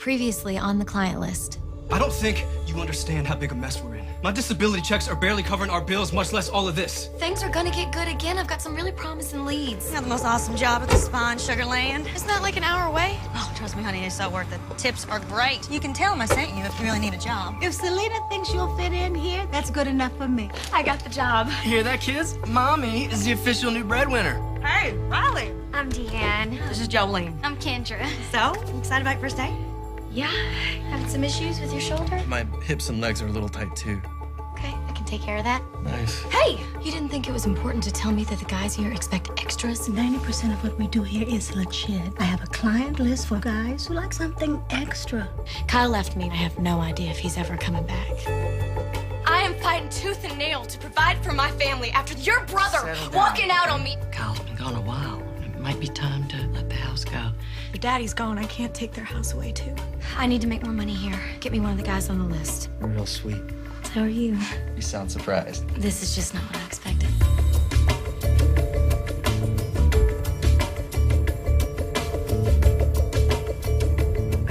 Previously on the client list. I don't think you understand how big a mess we're in. My disability checks are barely covering our bills, much less all of this. Things are gonna get good again. I've got some really promising leads. You got the most awesome job at the spa in Sugar Land. Isn't that like an hour away? Oh, trust me, honey, it's so worth it. Tips are great. You can tell them I sent you if you really need a job. If Selena thinks you'll fit in here, that's good enough for me. I got the job. Hear that, kids? Mommy is the official new breadwinner. Hey, Riley. I'm Deanne. This is Jolene. I'm Kendra. So, you excited about your first day? Yeah, having some issues with your shoulder? My hips and legs are a little tight, too. Okay, I can take care of that. Nice. Hey! You didn't think it was important to tell me that the guys here expect extras? 90% of what we do here is legit. I have a client list for guys who like something extra. Kyle left me. I have no idea if he's ever coming back. I am fighting tooth and nail to provide for my family after your brother Settle down. walking out on me. Kyle's been gone a while. It might be time to let the house go. If Daddy's gone, I can't take their house away, too. I need to make more money here. Get me one of the guys on the list. Real sweet. So are you. You sound surprised. This is just not what I expected.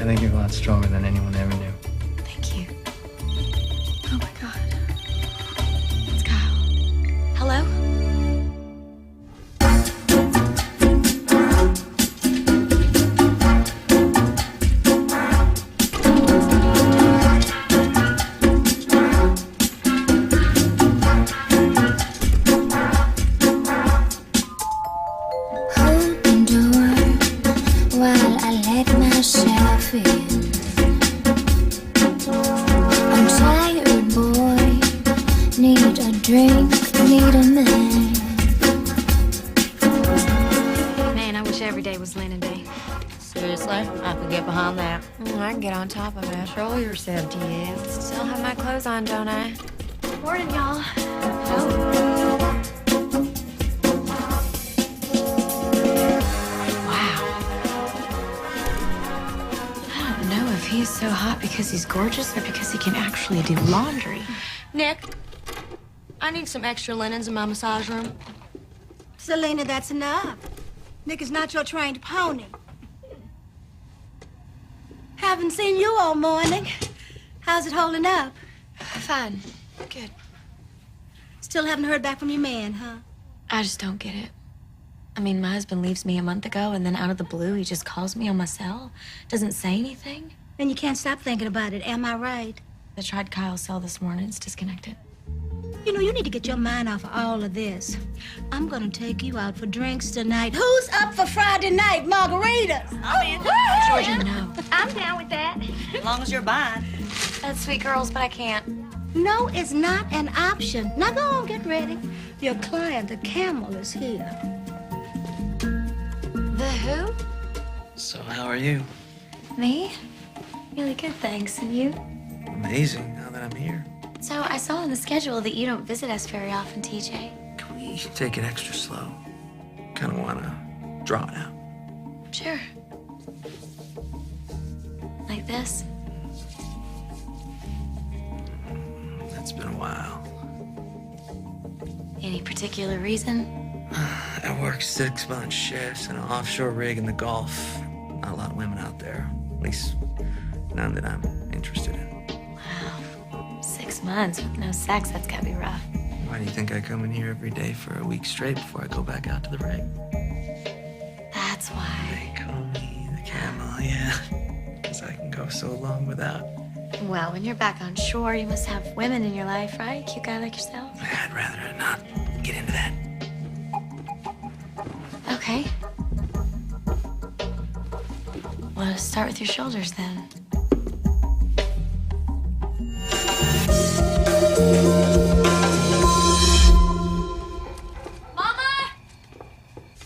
I think you're a lot stronger than anyone ever knew. Thank you. Oh my God. It's Kyle. Hello? Open door while I let myself in. I'm tired, boy. Need a drink, need a man. Man, I wish every day was linen day. Seriously? I can get behind that. I can get on top of it. Control yourself, Deanne. Still have my clothes on, don't I? Morning, y'all. I don't know if he's so hot because he's gorgeous or because he can actually do laundry. Nick, I need some extra linens in my massage room. Selena, that's enough. Nick is not your trained pony. Haven't seen you all morning. How's it holding up? Fine. Good. Still haven't heard back from your man, huh? I just don't get it. I mean, my husband leaves me a month ago, and then out of the blue, he just calls me on my cell. Doesn't say anything. And you can't stop thinking about it, am I right? I tried Kyle's cell this morning. It's disconnected. You know, you need to get your mind off of all of this. I'm gonna take you out for drinks tonight. Who's up for Friday night margaritas? Georgia, no. I'm down with that. As long as you're buying. That's sweet girls, but I can't. No, it's not an option. Now go on, get ready. Your client, the camel, is here. The who? So how are you? Me? Really good, thanks. And you? Amazing, now that I'm here. So I saw on the schedule that you don't visit us very often, TJ. Can we take it extra slow? Kind of want to draw it out. Sure. Like this? It's been a while. Any particular reason? I work 6-month shifts in an offshore rig in the Gulf. Not a lot of women out there. At least none that I'm interested in. Wow. 6 months with no sex, that's gotta be rough. Why do you think I come in here every day for a week straight before I go back out to the rig? That's why. They call me the camel, yeah. Because I can go so long without. Well, when you're back on shore, you must have women in your life, right? Cute guy like yourself. I'd rather not get into that. Okay. Well, let's start with your shoulders then. Mama!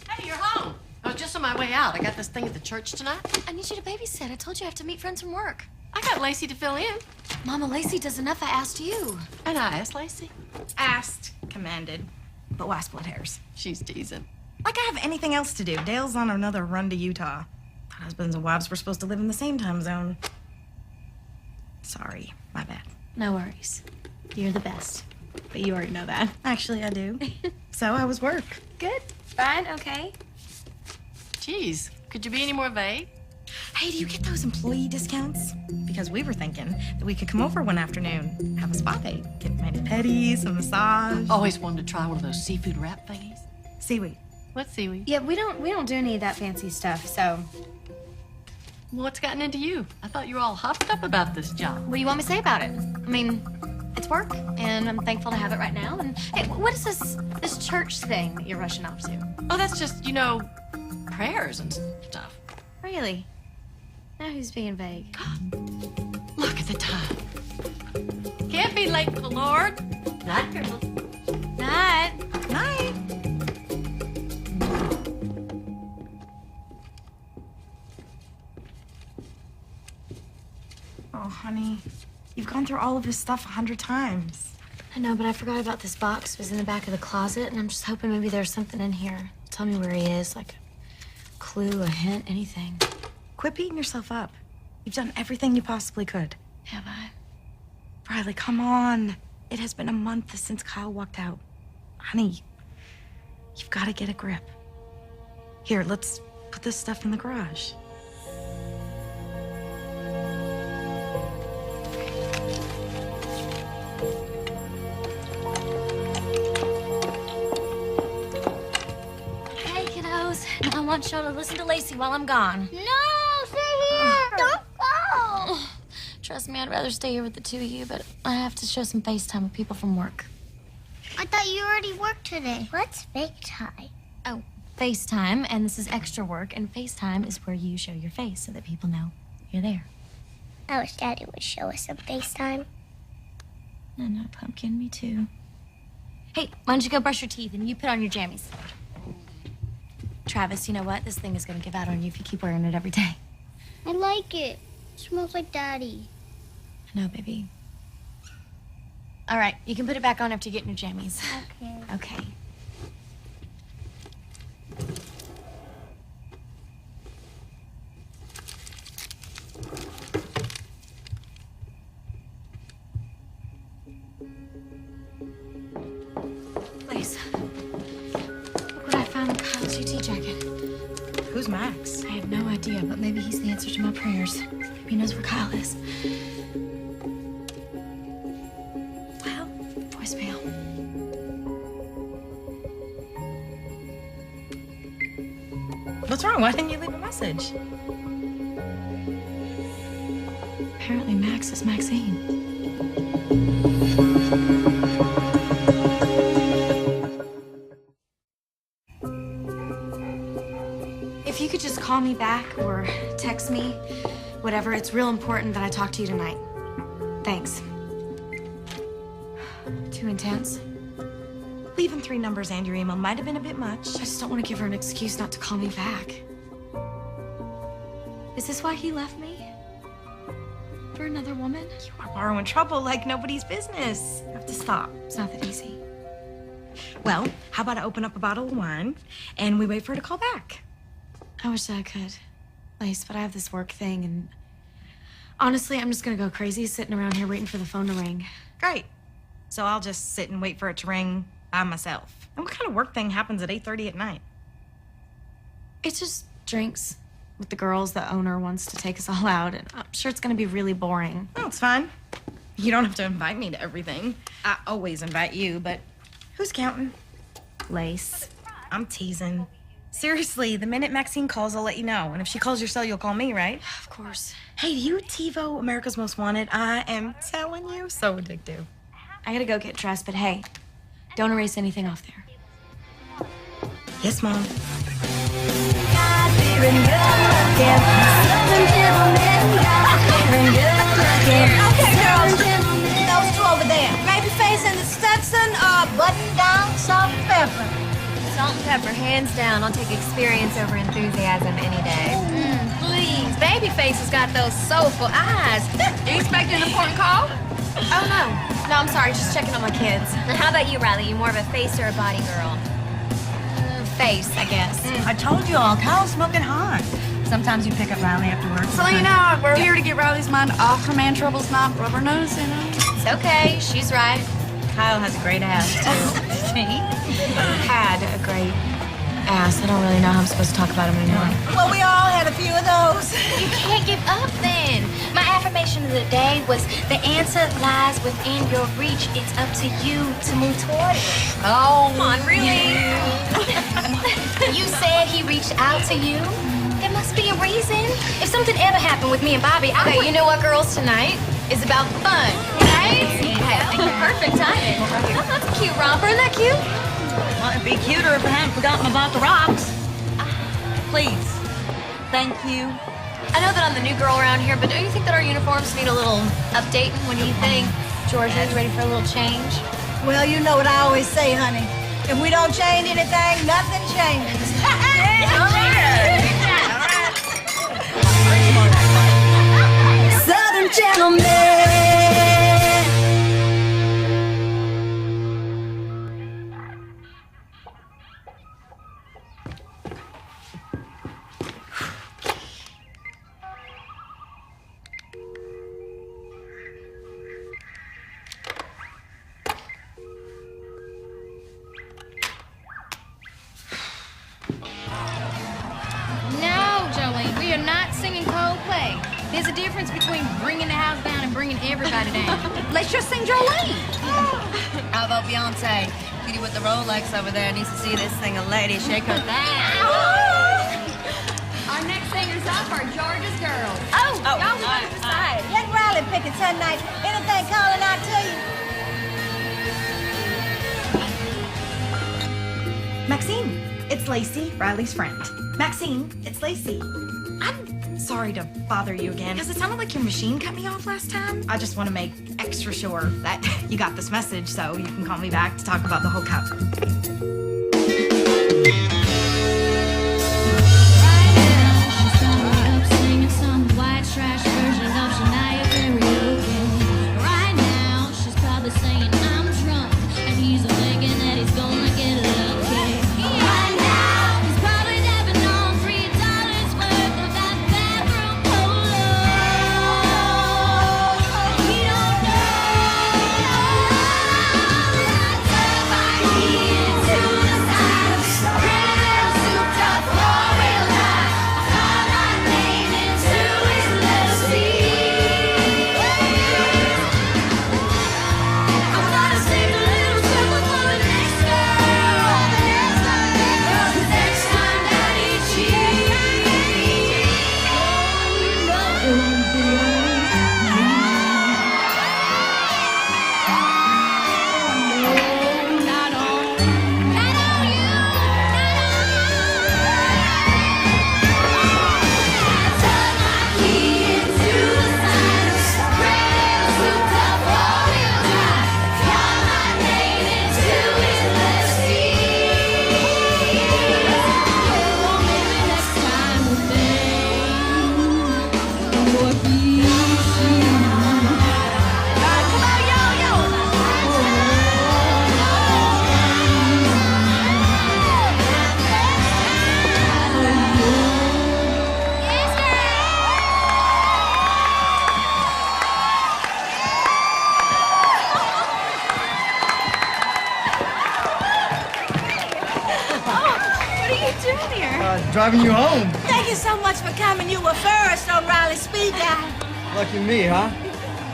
Hey, you're home. I was just on my way out. I got this thing at the church tonight. I need you to babysit. I told you I have to meet friends from work. I got Lacey to fill in. Mama, Lacey does enough. I asked you. And I asked Lacey. Asked, commanded. But why split hairs? She's decent. Like I have anything else to do. Dale's on another run to Utah. Husbands and wives were supposed to live in the same time zone. Sorry, my bad. No worries. You're the best. But you already know that. Actually, I do. So how was work? Good. Fine. Okay. Geez, could you be any more vague? Hey, do you get those employee discounts? Because we were thinking that we could come over one afternoon, have a spa date, get mani-pedis, a massage. Always wanted to try one of those seafood wrap thingies. Seaweed. What's seaweed? Yeah, we don't do any of that fancy stuff, so. What's gotten into you? I thought you were all huffed up about this job. What do you want me to say about it? I mean, it's work, and I'm thankful to have it right now. And hey, what is this church thing that you're rushing off to? Oh, that's just, prayers and stuff. Really? Now who's being vague? Look at the time. Can't be late for the Lord. Night, girls. Night. Night. Oh, honey, you've gone through all of this stuff 100 times. I know, but I forgot about this box. It was in the back of the closet, and I'm just hoping maybe there's something in here. Tell me where he is, like a clue, a hint, anything. Quit beating yourself up. You've done everything you possibly could. Have I? Riley, come on. It has been a month since Kyle walked out. Honey, you've got to get a grip. Here, let's put this stuff in the garage. Hey, kiddos. I want y'all to listen to Lacey while I'm gone. No, stay here. Don't go. Trust me, I'd rather stay here with the two of you, but I have to show some FaceTime with people from work. I thought you already worked today. What's FaceTime? Oh, FaceTime, and this is extra work, and FaceTime is where you show your face so that people know you're there. I wish Daddy would show us some FaceTime. I know, Pumpkin, me too. Hey, why don't you go brush your teeth and you put on your jammies? Travis, you know what? This thing is gonna give out on you if you keep wearing it every day. I like it. It smells like Daddy. I know, baby. All right, you can put it back on after you get in your jammies. Okay. Okay. Lace, look what I found in Kyle's UT jacket. Who's Max? I have no idea, but maybe he's the answer to my prayers. Maybe he knows where Kyle is. Well, voicemail. What's wrong? Why didn't you leave a message? Apparently Max is Maxine. If you could just call me back or text me, whatever, it's real important that I talk to you tonight. Thanks. Too intense. Leaving 3 numbers and your email might have been a bit much. I just don't want to give her an excuse not to call me back. Is this why he left me? For another woman? You are borrowing trouble like nobody's business. You have to stop. It's not that easy. Well, how about I open up a bottle of wine and we wait for her to call back? I wish I could, Lace, but I have this work thing, and honestly, I'm just gonna go crazy sitting around here waiting for the phone to ring. Great. So I'll just sit and wait for it to ring by myself. And what kind of work thing happens at 8:30 at night? It's just drinks with the girls. The owner wants to take us all out, and I'm sure it's gonna be really boring. Oh, it's fine. You don't have to invite me to everything. I always invite you, but who's counting? Lace. I'm teasing. Seriously, the minute Maxine calls, I'll let you know. And if she calls your cell, you'll call me, right? Of course. Hey, do you TiVo America's Most Wanted? I am telling you, so addictive. I gotta go get dressed, but hey, don't erase anything off there. Yes, Mom. Okay, girls. Those two over there. Maybe facing the Stetson or button-down salt and pepper. Salt and pepper, hands down. I'll take experience over enthusiasm any day. Please. Babyface has got those soulful eyes. You expecting an important call? Oh, no. No, I'm sorry. Just checking on my kids. How about you, Riley? You more of a face or a body girl? Face, I guess. I told you all, Kyle's smoking hot. Sometimes you pick up Riley after work. So, we're here to get Riley's mind off her man troubles, not rubber nose, It's okay. She's right. Kyle has a great ass, too. He had a great ass. I don't really know how I'm supposed to talk about him anymore. Well, we all had a few of those. You can't give up then. My affirmation of the day was the answer lies within your reach. It's up to you to move toward it. Oh, come on, really? You said he reached out to you. There must be a reason. If something ever happened with me and Bobby, I Okay, would... you know what, girls? Tonight is about fun, right? Perfect timing. Oh, that's a cute romper. Isn't that cute? Well, it'd be cuter if I hadn't forgotten about the rocks. Please. Thank you. I know that I'm the new girl around here, but don't you think that our uniforms need a little updating? What do you think? Georgia, you ready for a little change? Well, you know what I always say, honey. If we don't change anything, nothing changes. Southern gentleman. No, Jolene, we are not singing Coldplay. There's a difference between bringing the house down and bringing everybody down. Let's just sing Jolene. How about Beyonce? Cutie with the Rolex over there needs to see this thing a lady shake her thing. Our next singers up are Georgia's girls. Y'all want to decide. Let Riley pick it tonight. Anything calling out to you? Maxine, it's Lacey, Riley's friend. Maxine, it's Lacey. I'm sorry to bother you again, because it sounded like your machine cut me off last time. I just want to make extra sure that you got this message so you can call me back to talk about the whole cup. Driving you home. Thank you so much for coming. You were first on Riley's speed dial. Lucky me, huh?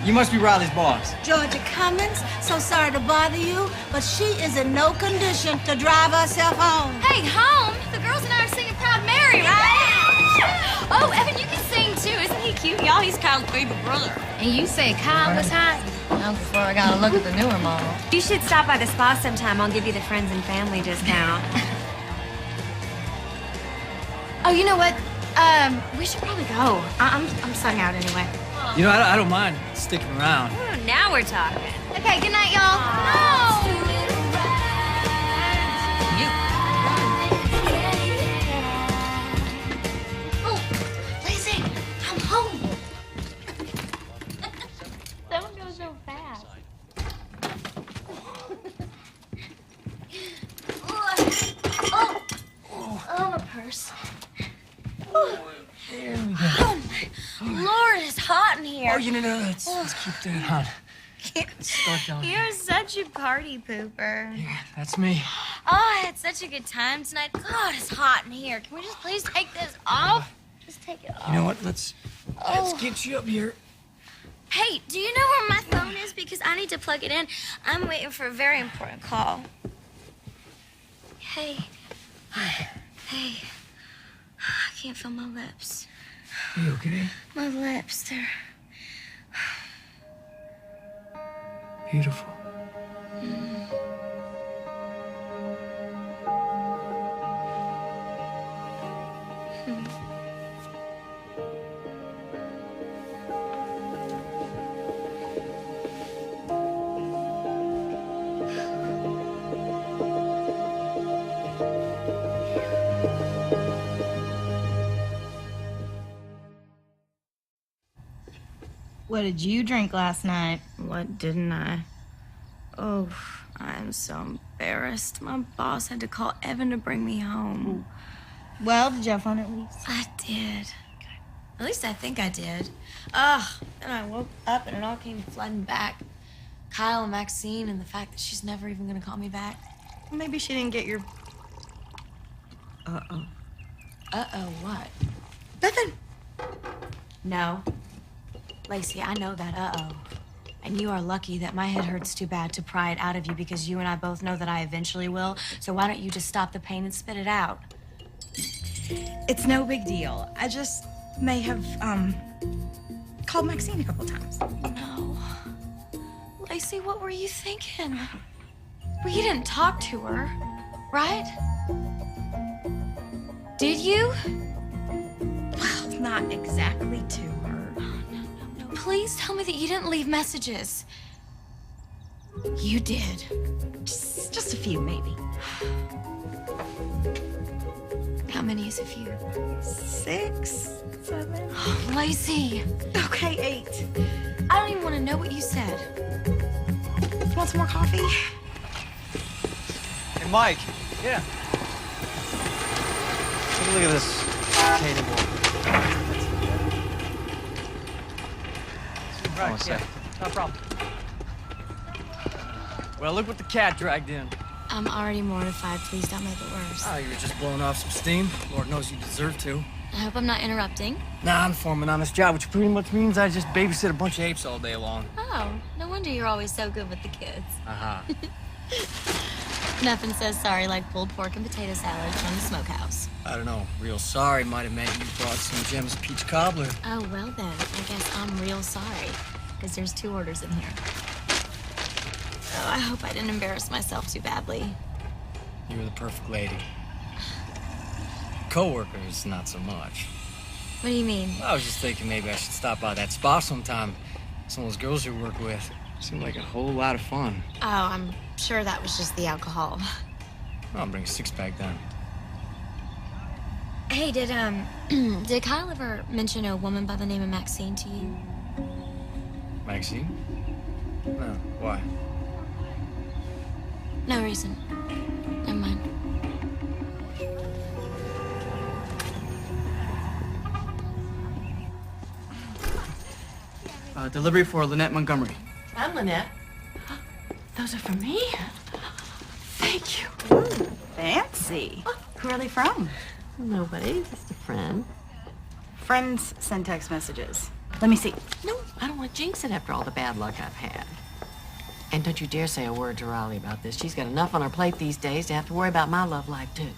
You must be Riley's boss. Georgia Cummins, so sorry to bother you, but she is in no condition to drive herself home. Hey, home? The girls and I are singing Proud Mary, right? Oh, Evan, you can sing too. Isn't he cute? Y'all, he's Kyle's baby brother. And you say Kyle was hot? Now before I gotta look at the newer model. You should stop by the spa sometime. I'll give you the friends and family discount. Oh, you know what? We should probably go. I'm signing out anyway. You know, I don't mind sticking around. Ooh, now we're talking. Okay, good night, y'all. No! Oh, Lacey, I'm home. That one goes so fast. Oh, my purse. Oh, my Lord, it's hot in here. Oh, no, let's keep that on. Start down here. You're such a party pooper. Yeah, that's me. Oh, I had such a good time tonight. God, it's hot in here. Can we just please take this off? Just take it off. You know what? Let's get you up here. Hey, do you know where my phone is? Because I need to plug it in. I'm waiting for a very important call. Hey. Hey. I can't feel my lips. Are you okay? My lips, they're... Beautiful. What did you drink last night? What didn't I? Oh, I'm so embarrassed. My boss had to call Evan to bring me home. Well, did you have fun at least? I did. At least I think I did. Ugh, then I woke up and it all came flooding back. Kyle and Maxine and the fact that she's never even gonna call me back. Maybe she didn't get your... Uh-oh. Uh-oh, what? Nothing. No. Lacey, I know that uh-oh. And you are lucky that my head hurts too bad to pry it out of you because you and I both know that I eventually will. So why don't you just stop the pain and spit it out? It's no big deal. I just may have, called Maxine a couple times. No. Lacey, what were you thinking? Well, you didn't talk to her, right? Did you? Well, not exactly to her. Please tell me that you didn't leave messages. You did. Just a few, maybe. How many is a few? 6, 7. Oh, Lacey. Okay, 8. I don't even want to know what you said. Want some more coffee? Hey, Mike. Yeah. Take a look at this table. Right, yeah. No problem. Well, look what the cat dragged in. I'm already mortified. Please don't make it worse. Oh, you were just blowing off some steam. Lord knows you deserve to. I hope I'm not interrupting. Nah, I'm foreman on this job, which pretty much means I just babysit a bunch of apes all day long. Oh, no wonder you're always so good with the kids. Uh-huh. Nothing says sorry like pulled pork and potato salad from the smokehouse. I don't know. Real sorry might have meant you brought some Jem's peach cobbler. Oh, well then. I guess I'm real sorry. Because there's 2 orders in here. Oh, I hope I didn't embarrass myself too badly. You were the perfect lady. Co-workers, not so much. What do you mean? I was just thinking maybe I should stop by that spa sometime. Some of those girls you work with seem like a whole lot of fun. Oh, I'm sure that was just the alcohol. I'll bring a 6-pack then. Hey, did Kyle ever mention a woman by the name of Maxine to you? Maxine? No, why? No reason. Never mind. Delivery for Lynette Montgomery. I'm Lynette. Those are for me? Thank you. Fancy. Who are they from? Nobody, just a friend. Friends send text messages. Let me see. No, I don't want to jinx it after all the bad luck I've had. And don't you dare say a word to Riley about this. She's got enough on her plate these days to have to worry about my love life, too.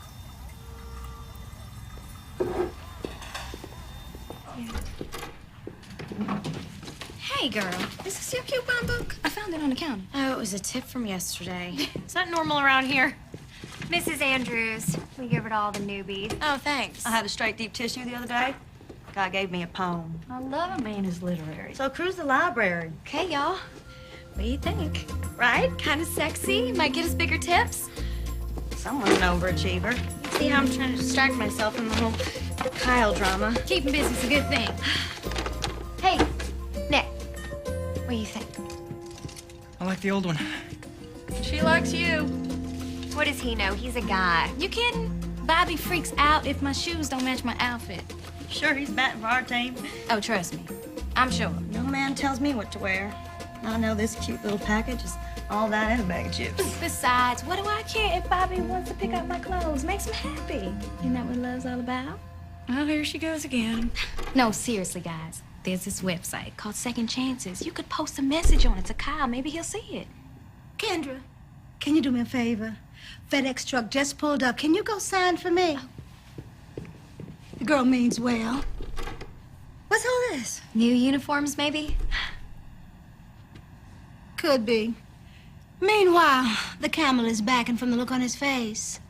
Hey, girl. Is this your coupon book? I found it on the counter. Oh, it was a tip from yesterday. Is that normal around here? Mrs. Andrews, we give it all the newbies. Oh, thanks. I had a straight deep tissue the other day. Guy gave me a poem. I love a man who's literary. So cruise the library. Okay, y'all. What do you think? Right? Kind of sexy? Might get us bigger tips? Someone's an overachiever. See how I'm trying to distract myself from the whole Kyle drama. Keeping busy's a good thing. Hey, Nick. What do you think? I like the old one. She likes you. What does he know? He's a guy. You kidding? Bobby freaks out if my shoes don't match my outfit. Sure, he's batting for our team. Oh, trust me. I'm sure. No man tells me what to wear. I know this cute little package is all that and a bag of chips. Besides, what do I care if Bobby wants to pick up my clothes? Makes him happy. Isn't that what love's all about? Well, here she goes again. No, seriously, guys. There's this website called Second Chances. You could post a message on it to Kyle. Maybe he'll see it. Kendra, can you do me a favor? FedEx truck just pulled up. Can you go sign for me? The girl means well. What's all this? New uniforms, maybe? Could be. Meanwhile, the camel is back, and from the look on his face,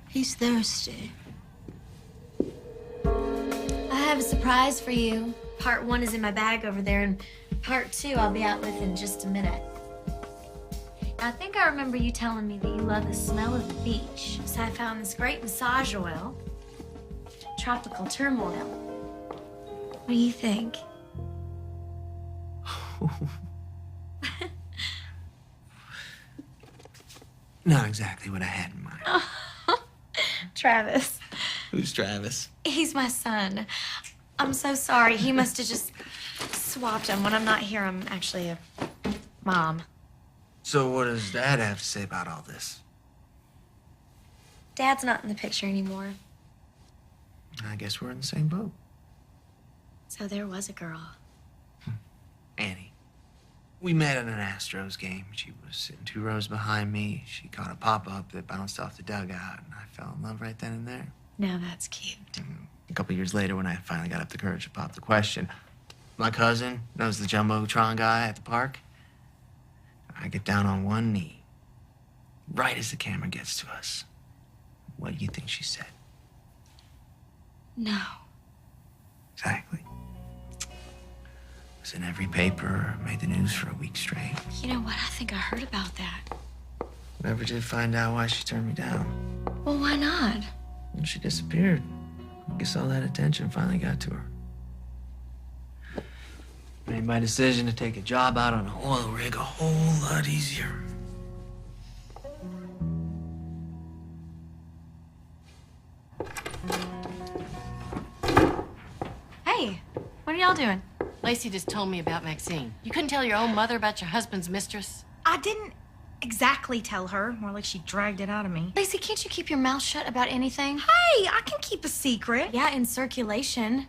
he's thirsty. I have a surprise for you. Part 1 is in my bag over there, and part 2 I'll be out with in just a minute. I think I remember you telling me that you love the smell of the beach. So I found this great massage oil, Tropical Turmoil. What do you think? Not exactly what I had in mind. Travis. Who's Travis? He's my son. I'm so sorry. He must have just swapped him. When I'm not here, I'm actually a mom. So what does Dad have to say about all this? Dad's not in the picture anymore. I guess we're in the same boat. So there was a girl. Annie. We met at an Astros game. She was sitting 2 rows behind me. She caught a pop-up that bounced off the dugout, and I fell in love right then and there. Now that's cute. A couple years later, when I finally got up the courage to pop the question, my cousin knows the Jumbotron guy at the park. I get down on one knee, right as the camera gets to us. What do you think she said? No. Exactly. It was in every paper, made the news for a week straight. You know what? I think I heard about that. Never did find out why she turned me down. Well, why not? And she disappeared. I guess all that attention finally got to her. Made my decision to take a job out on an oil rig a whole lot easier. Hey, what are y'all doing? Lacey just told me about Maxine. You couldn't tell your own mother about your husband's mistress? I didn't exactly tell her. More like she dragged it out of me. Lacey, can't you keep your mouth shut about anything? Hey, I can keep a secret. Yeah, in circulation.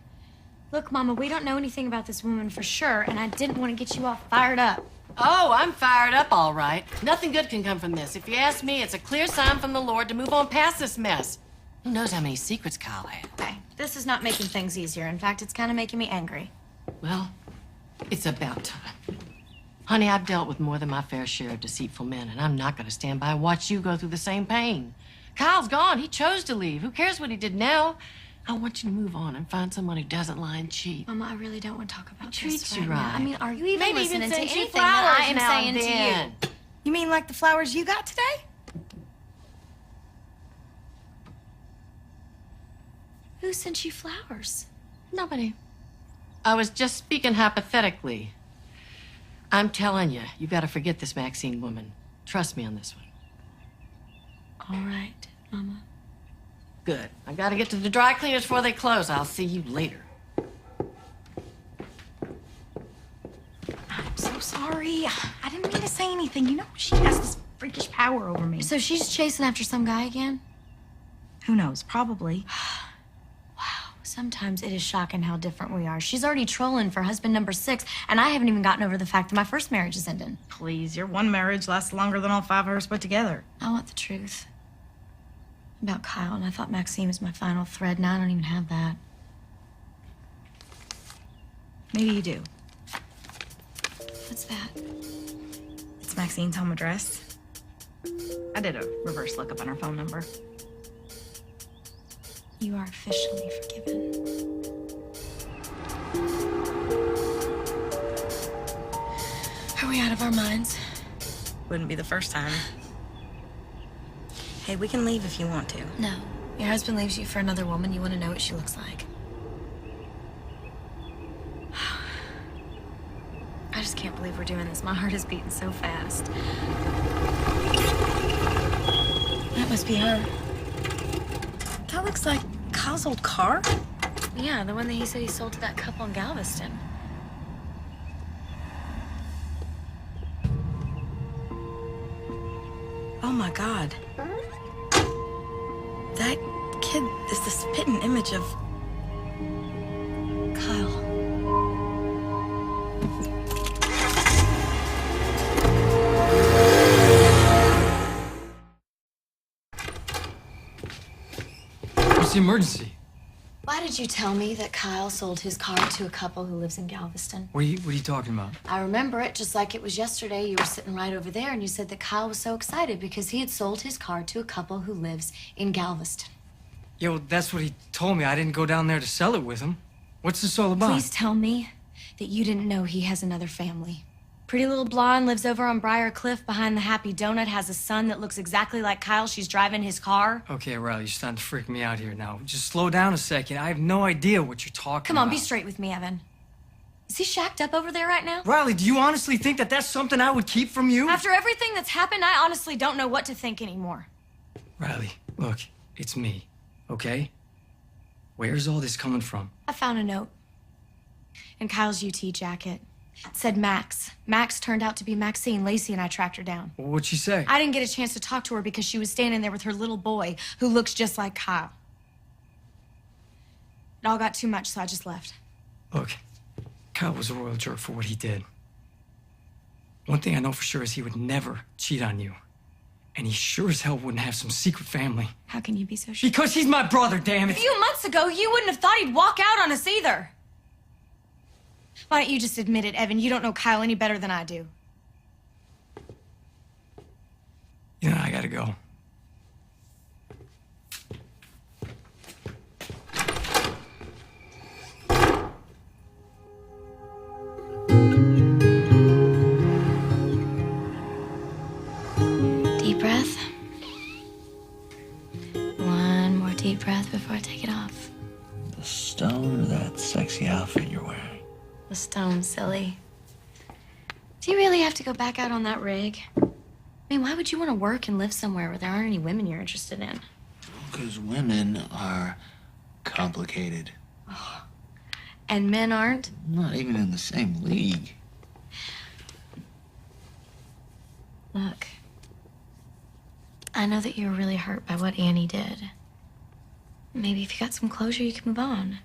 Look, Mama, we don't know anything about this woman for sure, and I didn't want to get you all fired up. Oh, I'm fired up, all right. Nothing good can come from this. If you ask me, it's a clear sign from the Lord to move on past this mess. Who knows how many secrets Kyle had? Okay, this is not making things easier. In fact, it's kind of making me angry. Well, it's about time. Honey, I've dealt with more than my fair share of deceitful men, and I'm not going to stand by and watch you go through the same pain. Kyle's gone. He chose to leave. Who cares what he did now? I want you to move on and find someone who doesn't lie and cheat. Mama, I really don't want to talk about Treats this you right now. right. I mean, are you even Maybe listening even to send you anything that I am flowers now saying and to then. you? You mean like the flowers you got today? Who sent you flowers? Nobody. I was just speaking hypothetically. I'm telling you, you got to forget this Maxine woman. Trust me on this one. All right, Mama. Good. I got to get to the dry cleaners before they close. I'll see you later. I'm so sorry. I didn't mean to say anything. You know, she has this freakish power over me. So she's chasing after some guy again? Who knows? Probably. Sometimes it is shocking how different we are. She's already trolling for husband number 6, and I haven't even gotten over the fact that my first marriage is ending. Please, your one marriage lasts longer than all 5 of ours put together. I want the truth about Kyle, and I thought Maxine was my final thread. Now I don't even have that. Maybe you do. What's that? It's Maxine's home address. I did a reverse lookup on her phone number. You are officially forgiven. Are we out of our minds? Wouldn't be the first time. Hey, we can leave if you want to. No. Your husband leaves you for another woman. You want to know what she looks like. I just can't believe we're doing this. My heart is beating so fast. That must be her. That looks like Kyle's old car. Yeah, the one that he said he sold to that couple in Galveston. Oh my God. That kid is the spitting image of Kyle. What's the emergency? Why did you tell me that Kyle sold his car to a couple who lives in Galveston? What are you talking about? I remember it just like it was yesterday. You were sitting right over there and you said that Kyle was so excited because he had sold his car to a couple who lives in Galveston. Yeah, well, that's what he told me. I didn't go down there to sell it with him. What's this all about? Please tell me that you didn't know he has another family. Pretty little blonde lives over on Briar Cliff behind the Happy Donut, has a son that looks exactly like Kyle. She's driving his car. Okay, Riley, you're starting to freak me out here now. Just slow down a second. I have no idea what you're talking Come about. on, be straight with me, Evan. Is he shacked up over there right now? Riley, do you honestly think that that's something I would keep from you? After everything that's happened, I honestly don't know what to think anymore. Riley, look, it's me, okay? Where's all this coming from? I found a note in Kyle's UT jacket. It said Max. Max turned out to be Maxine. Lacey and I tracked her down. Well, what'd she say? I didn't get a chance to talk to her because she was standing there with her little boy who looks just like Kyle. It all got too much, so I just left. Look, Kyle was a royal jerk for what he did. One thing I know for sure is he would never cheat on you. And he sure as hell wouldn't have some secret family. How can you be so sure? Because he's my brother, damn A it! few months ago, you wouldn't have thought he'd walk out on us either. Why don't you just admit it, Evan? You don't know Kyle any better than I do. You know, I gotta go. Deep breath. One more deep breath before I take it off. The stone or that sexy outfit you're wearing? The stone, silly. Do you really have to go back out on that rig? I mean, why would you want to work and live somewhere where there aren't any women you're interested in? Because women are complicated. And men aren't? Not even in the same league. Look, I know that you were really hurt by what Annie did. Maybe if you got some closure, you can move on.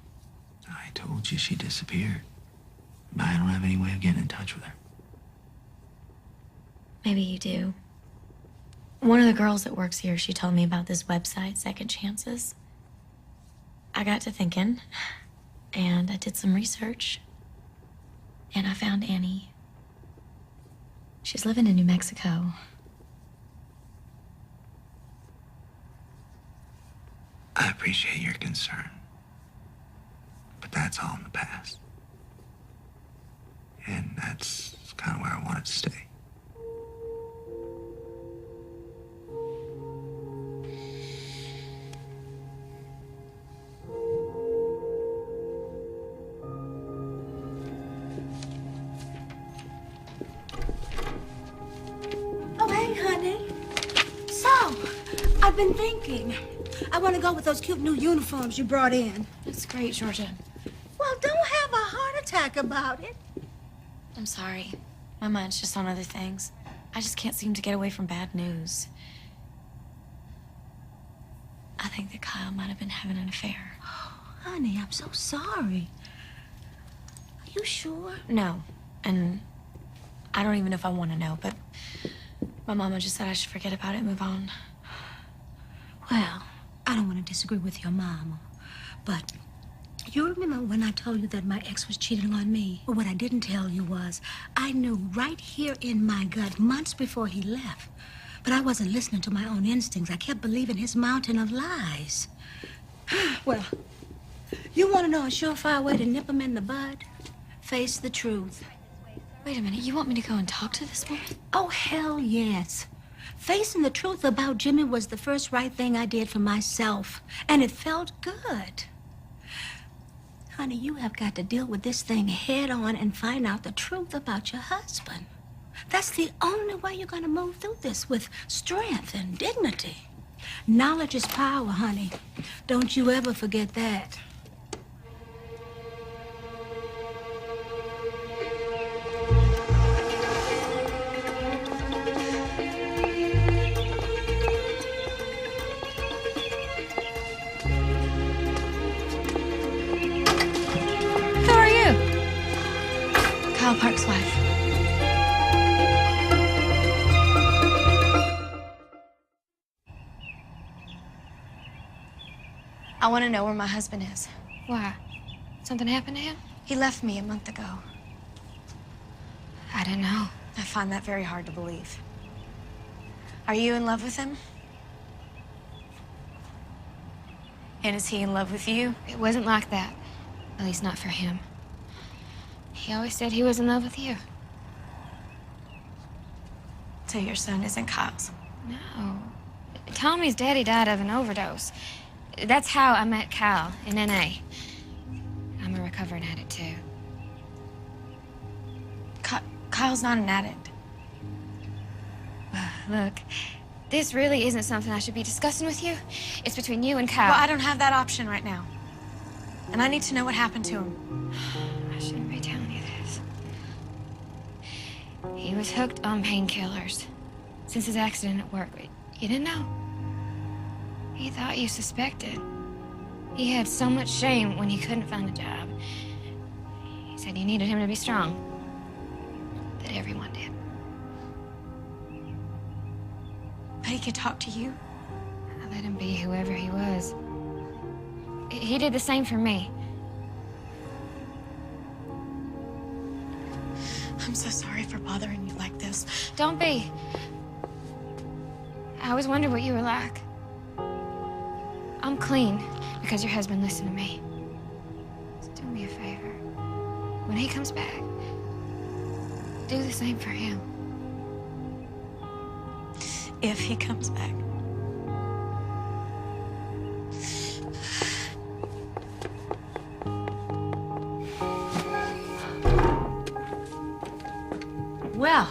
I told you she disappeared. But I don't have any way of getting in touch with her. Maybe you do. One of the girls that works here, she told me about this website, Second Chances. I got to thinking, and I did some research, and I found Annie. She's living in New Mexico. I appreciate your concern. But that's all in the past. And that's kind of where I wanted to stay. Oh, hey, honey. So, I've been thinking. I want to go with those cute new uniforms you brought in. That's great, Georgia. Well, don't have a heart attack about it. I'm sorry. My mind's just on other things. I just can't seem to get away from bad news. I think that Kyle might have been having an affair. Honey, I'm so sorry. Are you sure? No. And I don't even know if I want to know, but my mama just said I should forget about it and move on. Well, I don't want to disagree with your mama, but you remember when I told you that my ex was cheating on me? Well, what I didn't tell you was I knew right here in my gut months before he left. But I wasn't listening to my own instincts. I kept believing his mountain of lies. Well, you want to know a surefire way to nip him in the bud? Face the truth. Wait a minute, you want me to go and talk to this woman? Oh, hell yes. Facing the truth about Jimmy was the first right thing I did for myself, and it felt good. Honey, you have got to deal with this thing head on and find out the truth about your husband. That's the only way you're going to move through this, with strength and dignity. Knowledge is power, honey. Don't you ever forget that. I want to know where my husband is. Why? Something happened to him? He left me a month ago. I don't know. I find that very hard to believe. Are you in love with him? And is he in love with you? It wasn't like that. At least not for him. He always said he was in love with you. So your son isn't Kyle's? No. Tommy's daddy died of an overdose. That's how I met Kyle in NA. I'm a recovering addict, too. Kyle's not an addict. Look, this really isn't something I should be discussing with you. It's between you and Kyle. Well, I don't have that option right now. And I need to know what happened to him. I shouldn't be telling you this. He was hooked on painkillers since his accident at work. You didn't know? He thought you suspected. He had so much shame when he couldn't find a job. He said you needed him to be strong. That everyone did. But he could talk to you? I let him be whoever he was. He did the same for me. I'm so sorry for bothering you like this. Don't be. I always wondered what you were like. I'm clean because your husband listened to me. Just do me a favor. When he comes back, do the same for him. If he comes back. Well,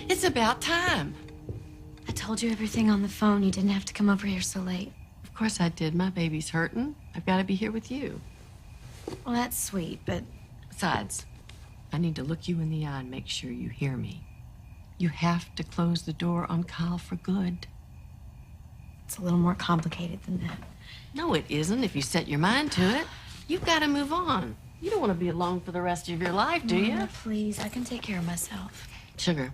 it's about time. I told you everything on the phone. You didn't have to come over here so late. Of course I did. My baby's hurting. I've got to be here with you. Well, that's sweet, but Besides, I need to look you in the eye and make sure you hear me. You have to close the door on Kyle for good. it's a little more complicated than that. No, it isn't if you set your mind to it. You've got to move on. You don't want to be alone for the rest of your life, do you? Mama, please, I can take care of myself. Sugar,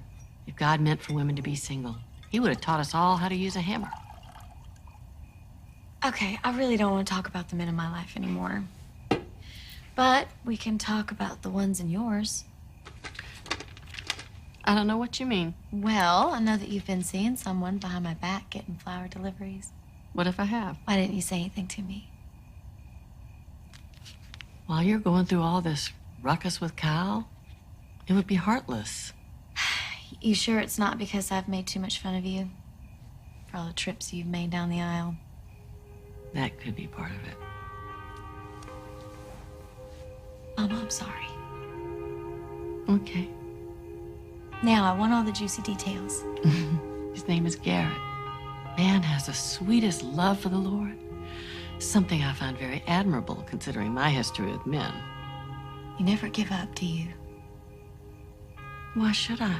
if God meant for women to be single, he would have taught us all how to use a hammer. Okay, I really don't want to talk about the men in my life anymore. But we can talk about the ones in yours. I don't know what you mean. Well, I know that you've been seeing someone behind my back getting flower deliveries. What if I have? Why didn't you say anything to me? While you're going through all this ruckus with Kyle, it would be heartless. You sure it's not because I've made too much fun of you? For all the trips you've made down the aisle? That could be part of it. Mama, I'm sorry. Okay. Now, I want all the juicy details. His name is Garrett. Man has the sweetest love for the Lord. Something I find very admirable considering my history with men. You never give up, do you? Why should I?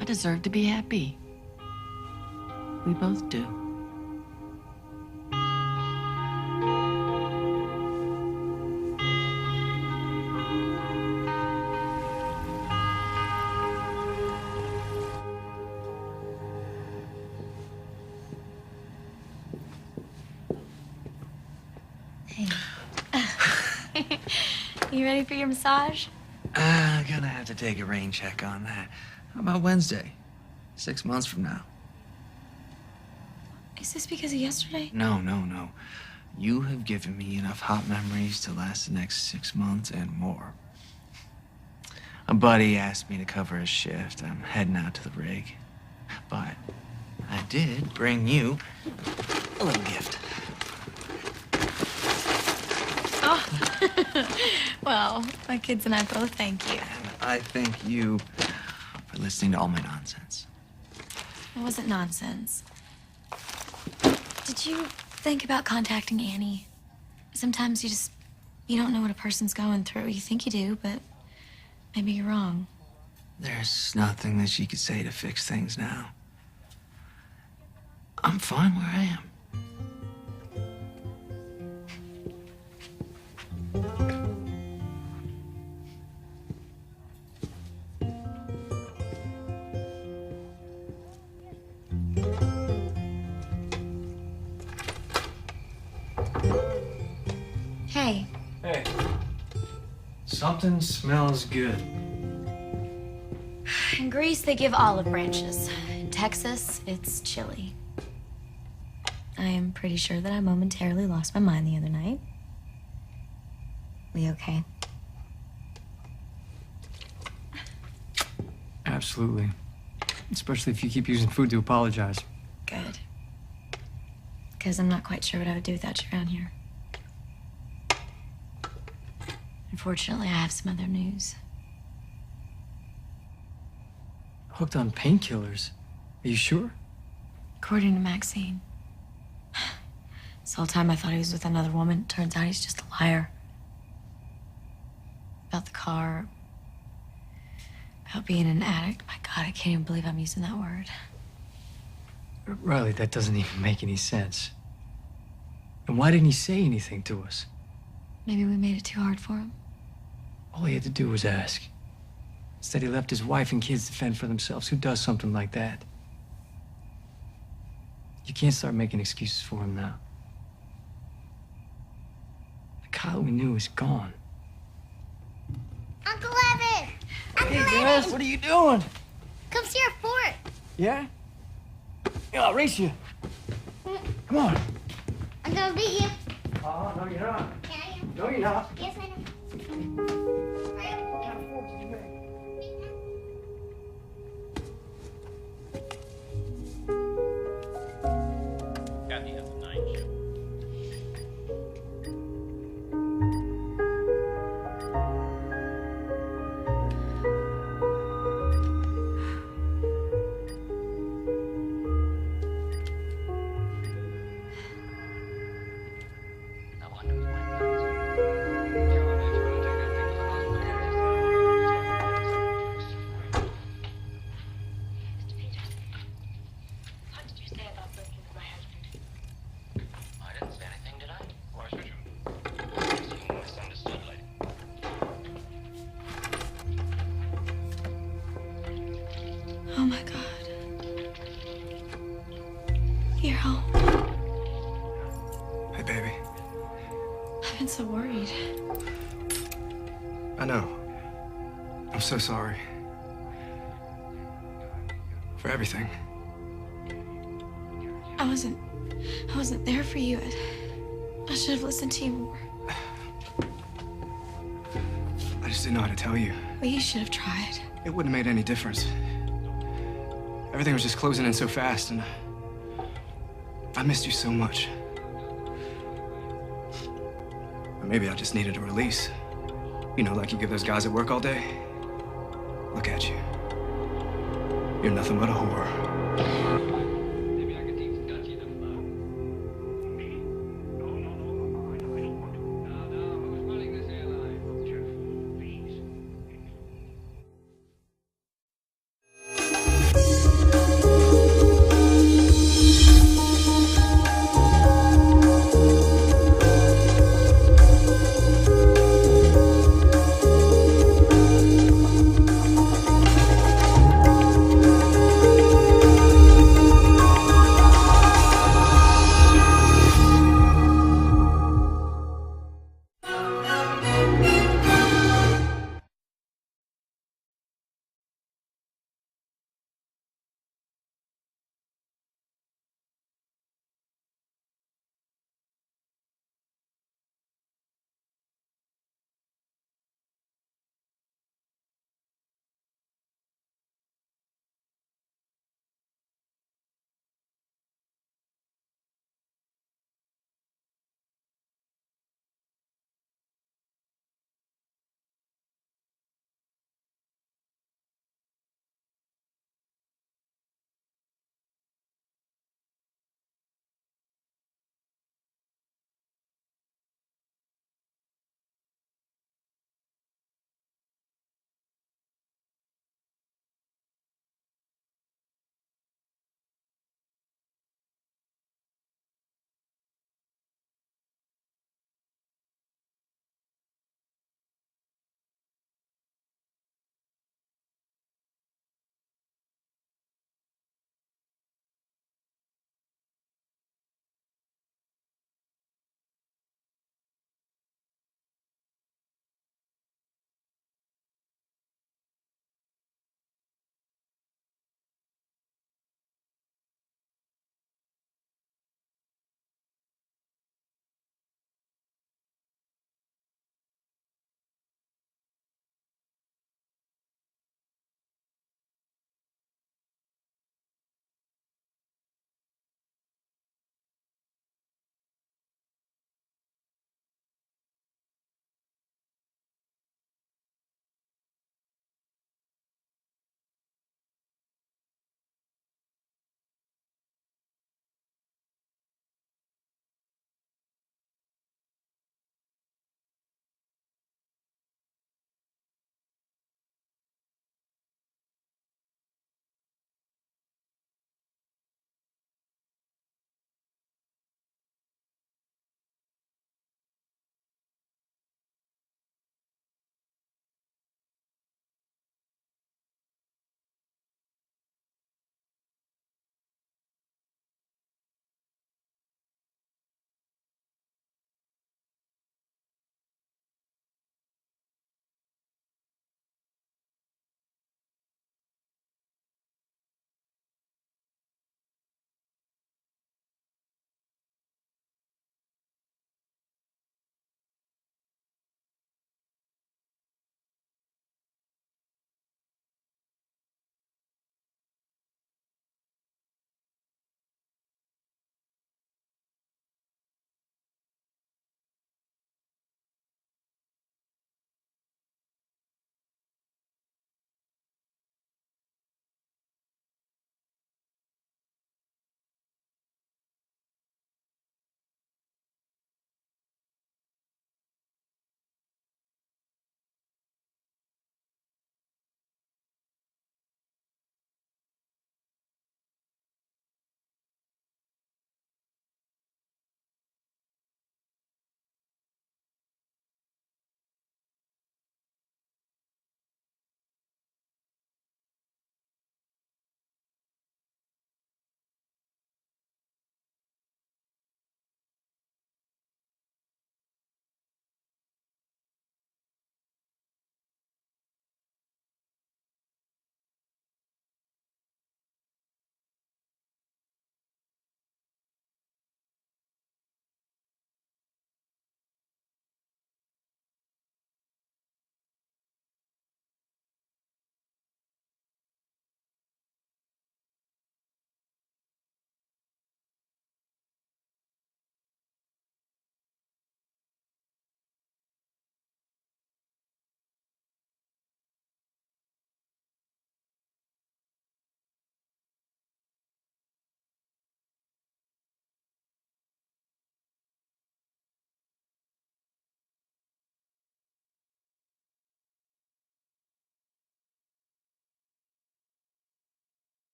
I deserve to be happy. We both do. You ready for your massage? Gonna have to take a rain check on that. How about Wednesday? 6 months from now. Is this because of yesterday? No. You have given me enough hot memories to last the next 6 months and more. A buddy asked me to cover his shift. I'm heading out to the rig. But I did bring you a little gift. Well, my kids and I both thank you. And I thank you for listening to all my nonsense. It wasn't nonsense. Did you think about contacting Annie? Sometimes you don't know what a person's going through. You think you do, but maybe you're wrong. There's nothing that she could say to fix things now. I'm fine where I am. Something smells good. In Greece, they give olive branches. In Texas, it's chili. I am pretty sure that I momentarily lost my mind the other night. We okay? Absolutely. Especially if you keep using food to apologize. Good. Because I'm not quite sure what I would do without you around here. Unfortunately, I have some other news. Hooked on painkillers? Are you sure? According to Maxine. This whole time I thought he was with another woman. Turns out he's just a liar. About the car. About being an addict. My God, I can't even believe I'm using that word. Riley, that doesn't even make any sense. And why didn't he say anything to us? Maybe we made it too hard for him. All he had to do was ask. Instead, he left his wife and kids to fend for themselves. Who does something like that? You can't start making excuses for him now. The Kyle we knew is gone. Uncle Evan! Hey, Grass, what are you doing? Come see our fort. Yeah? Yeah, I'll race you. Come on. I'm gonna beat you. Oh, no, you're not. Yeah, I am. No, you're not. Yes, I know. Kathy has a night shift. I didn't say anything, did I? Why should you? You misunderstood, lady. Oh my God. You're home. Hey, baby. I've been so worried. I know. I'm so sorry. For everything. I wasn't there for you. I should have listened to you more. I just didn't know how to tell you. Well, you should have tried. It wouldn't have made any difference. Everything was just closing in so fast, and I missed you so much. Or maybe I just needed a release. You know, like you give those guys at work all day. Look at you. You're nothing but a whore.